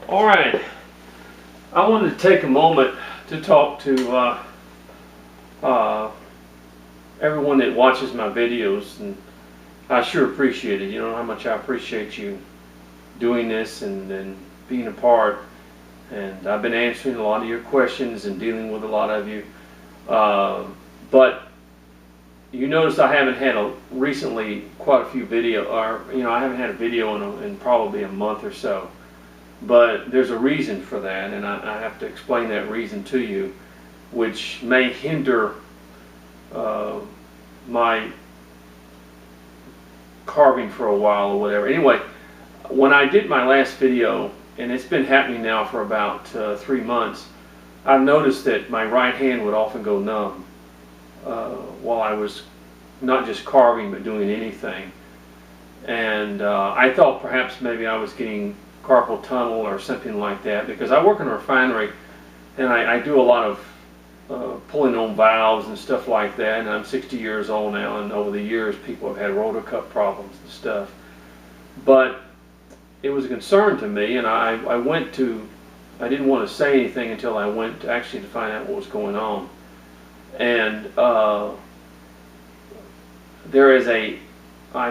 All right, I wanted to take a moment to talk to everyone that watches my videos, and I sure appreciate it. You know how much I appreciate you doing this and being a part. And I've been answering a lot of your questions and dealing with a lot of you. But you notice I haven't had recently quite a few video, or I haven't had a video in probably a month or so. But there's a reason for that, and I have to explain that reason to you, which may hinder my carving for a while or whatever. Anyway, when I did my last video, and it's been happening now for about 3 months, I've noticed that my right hand would often go numb while I was not just carving but doing anything. And I thought perhaps maybe I was getting carpal tunnel or something like that, because I work in a refinery and I do a lot of pulling on valves and stuff like that, and I'm 60 years old now, and over the years people have had rotor cup problems and stuff. But it was a concern to me, and I didn't want to say anything until I went to actually to find out what was going on. And I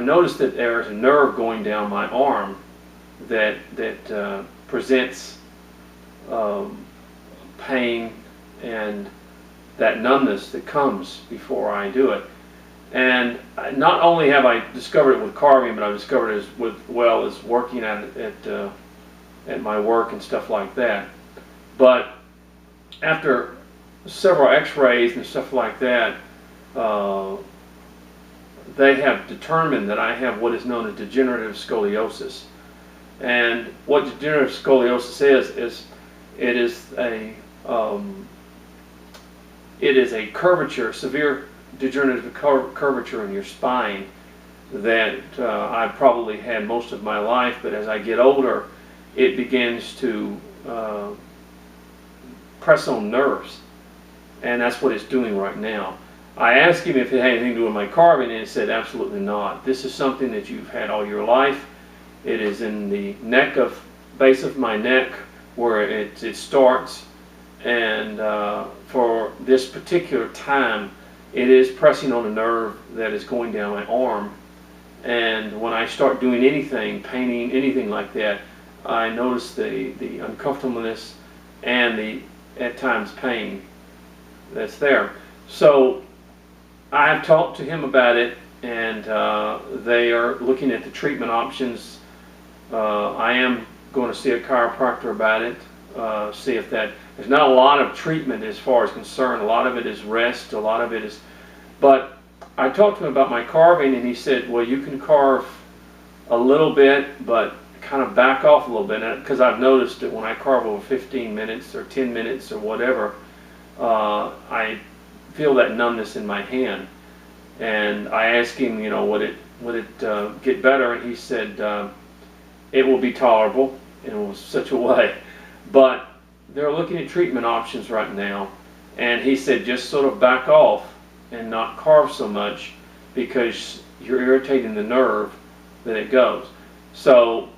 noticed that there is a nerve going down my arm that presents pain and that numbness that comes before I do it. And not only have I discovered it with carving, but I've discovered it as working at my work and stuff like that. But after several x-rays and stuff like that, they have determined that I have what is known as degenerative scoliosis. And what degenerative scoliosis is it is a curvature, severe degenerative curvature in your spine that I've probably had most of my life, but as I get older, it begins to press on nerves, and that's what it's doing right now. I asked him if it had anything to do with my carving, and he said absolutely not. This is something that you've had all your life. It is in the base of my neck where it starts, and for this particular time it is pressing on a nerve that is going down my arm. And when I start doing anything, painting, anything like that, I notice the uncomfortableness and the at times pain that's there. So I have talked to him about it, and they are looking at the treatment options. I am going to see a chiropractor about it, see if there's not a lot of treatment as far as concerned. A lot of it is rest, a lot of it is, but I talked to him about my carving, and he said, well, you can carve a little bit, but kind of back off a little bit, because I've noticed that when I carve over 15 minutes or 10 minutes or whatever, I feel that numbness in my hand. And I asked him, would it get better? And he said, it will be tolerable in such a way. But they're looking at treatment options right now. And he said, just sort of back off and not carve so much, because you're irritating the nerve that it goes. So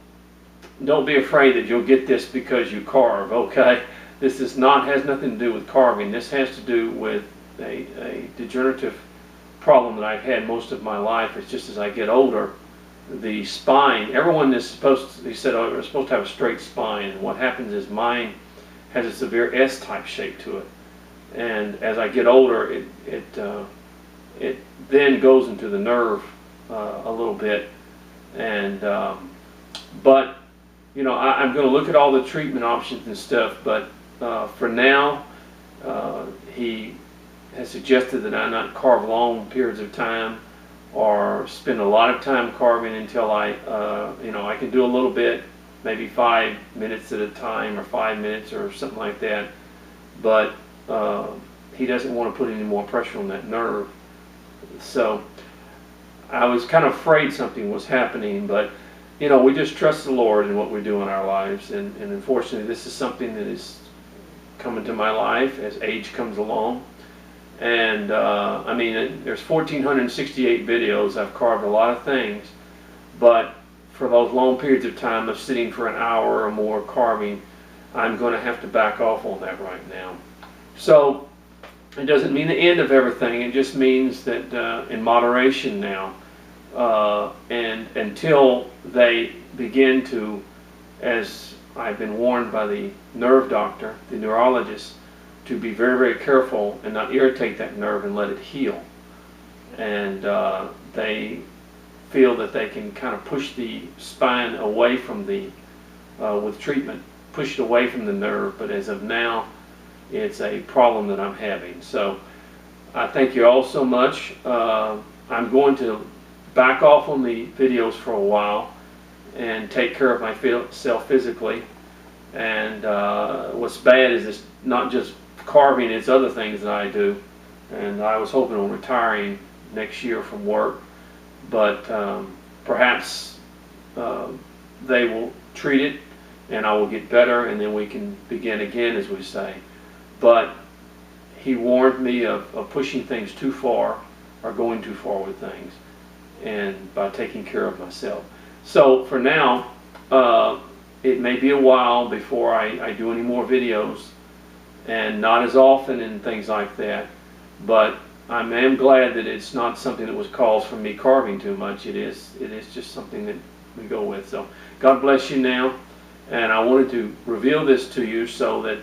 don't be afraid that you'll get this because you carve, okay? This has nothing to do with carving. This has to do with a degenerative problem that I've had most of my life. It's just as I get older, the spine, everyone is he said, oh, we're supposed to have a straight spine, and what happens is mine has a severe S-type shape to it. And as I get older, it then goes into the nerve a little bit. And but I'm going to look at all the treatment options and stuff, but for now, he has suggested that I not carve long periods of time or spend a lot of time carving until I can do a little bit, maybe 5 minutes at a time or 5 minutes or something like that. But he doesn't want to put any more pressure on that nerve. So I was kind of afraid something was happening, but we just trust the Lord in what we do in our lives, and unfortunately this is something that is coming to my life as age comes along. And there's 1,468 videos. I've carved a lot of things, but for those long periods of time of sitting for an hour or more carving, I'm going to have to back off on that right now. So it doesn't mean the end of everything. It just means that in moderation now, and until they begin to, as I've been warned by the nerve doctor, the neurologist, to be very, very careful and not irritate that nerve and let it heal. And they feel that they can kind of push the spine away from the, with treatment, push it away from the nerve, but as of now, it's a problem that I'm having. So I thank you all so much. I'm going to back off on the videos for a while and take care of myself physically. And what's bad is it's not just carving, it's other things that I do. And I was hoping on retiring next year from work, but perhaps they will treat it and I will get better and then we can begin again, as we say. But he warned me of pushing things too far or going too far with things, and by taking care of myself. So for now, it may be a while before I do any more videos, and not as often and things like that, but I am glad that it's not something that was caused from me carving too much. It is just something that we go with. So God bless you now, and I wanted to reveal this to you so that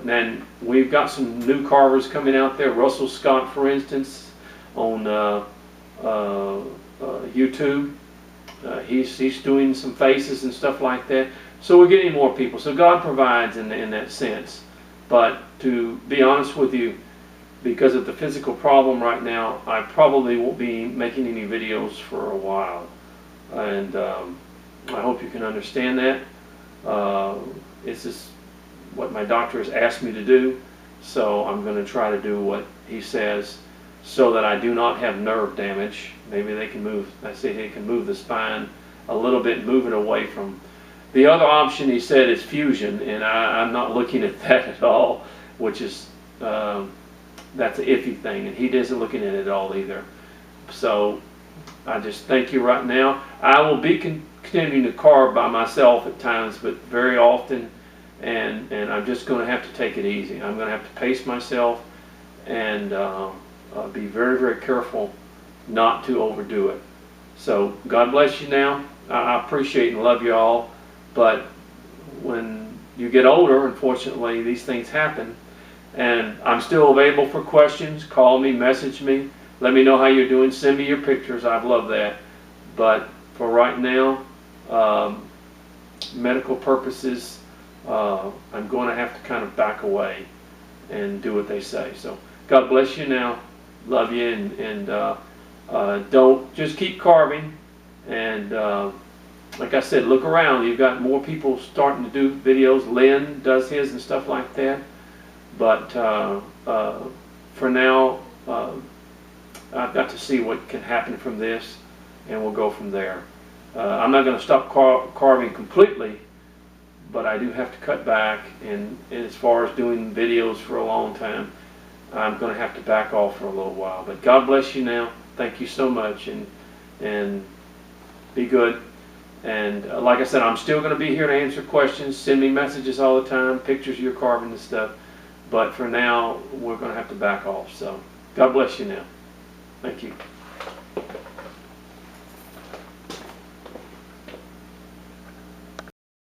and we've got some new carvers coming out there. Russell Scott, for instance, on YouTube. He's doing some faces and stuff like that. So we're getting more people. So God provides in that sense. But to be honest with you, because of the physical problem right now, I probably won't be making any videos for a while. And I hope you can understand that. It's just what my doctor has asked me to do, so I'm going to try to do what he says so that I do not have nerve damage. Maybe they can move, I say they can move the spine a little bit, move it away from. The other option he said is fusion, and I'm not looking at that at all, which is, that's an iffy thing, and he isn't looking at it at all either. So I just thank you right now. I will be continuing to carve by myself at times, but very often, and I'm just going to have to take it easy. I'm going to have to pace myself and be very, very careful not to overdo it. So God bless you now. I appreciate and love you all, but when you get older, unfortunately, these things happen. And I'm still available for questions. Call me, message me, let me know how you're doing, send me your pictures. I'd love that. But for right now, medical purposes, I'm going to have to kind of back away and do what they say. So God bless you now. Love you, and don't, just keep carving. And like I said, look around. You've got more people starting to do videos. Lynn does his and stuff like that. But for now, I've got to see what can happen from this, and we'll go from there. I'm not going to stop carving completely, but I do have to cut back, and as far as doing videos for a long time, I'm going to have to back off for a little while. But God bless you now. Thank you so much, and be good. And like I said, I'm still going to be here to answer questions. Send me messages all the time, pictures of your carving and stuff. But for now, we're going to have to back off. So God bless you now. Thank you.